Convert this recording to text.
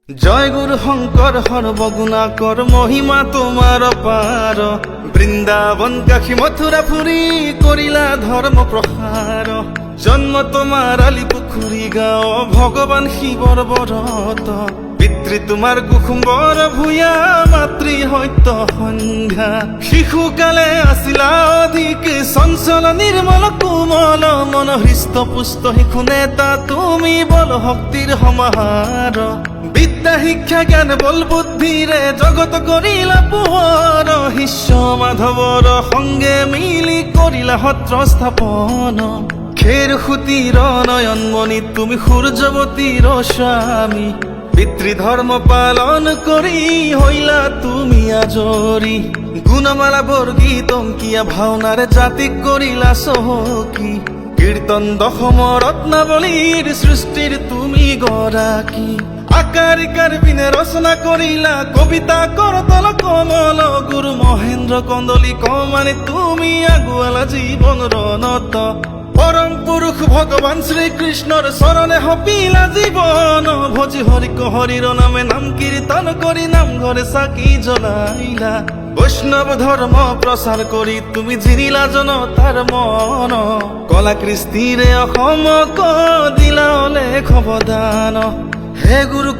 জয় গুরু শঙ্কৰ সৰ্বগুণাকৰ মহিমা তোমাৰ পাৰ। বৃন্দাবন কাশী মথুৰা ফুৰি কৰিলা ধৰ্ম প্ৰসাৰ। জন্ম তোমাৰ আলি পুখুৰী গাঁও ভগৱান শিৱৰ বৰত। পিতৃ তোমাৰ কুসুম্বৰ ভূঞা মাতৃ সত্য সন্ধ্যা। শিশুকালে আছিলা অধিক চঞ্চল নিৰ্মল কোমল মন হৃষ্ট পুষ্ট শিশু নেতা তুমি বল শক্তিৰ সমাহাৰ। বিদ্যা শিক্ষা জ্ঞান বল বুদ্ধিৰে জগত কৰিলা পোহৰ। শিষ্য মাধৱৰ সংগে মিলি কৰিলা সত্ৰ স্থাপন। খেৰ সুতিৰ নয়নমণি তুমি সূৰ্যৱতীৰ স্বামী। পিতৃধৰ্ম পালন কৰি হইলা তুমি আজৰি। গুণমালা বৰ্গীত অংকিয়া ভাওনাৰে জাতিক কৰিলা চহকী। কীৰ্তন দশম ৰত্নাৱলীৰ সৃষ্টিৰ তুমি গৰাকী। আকাৰিকাৰ বিনে ৰচনা কৰিলা কবিতা কৰতল কমল। গুৰু মহেন্দ্ৰ কন্দলি কমানে তুমি আগুৱালা জীৱন ৰণত। পৰম পুৰুষ ভগৱান শ্ৰীকৃষ্ণৰ চৰণে সপিলা জীৱন। ভজি হৰিক হৰিৰ নামে নাম কীৰ্তন কৰি নামঘৰে চাকি জ্বলাইলা। বৈষ্ণৱ ধৰ্ম প্ৰচাৰ কৰি তুমি জিৰিলা জনতাৰ মন। কলা কৃষ্টিৰে অসমক দিলা অলেখ অৱদান। হে গুৰু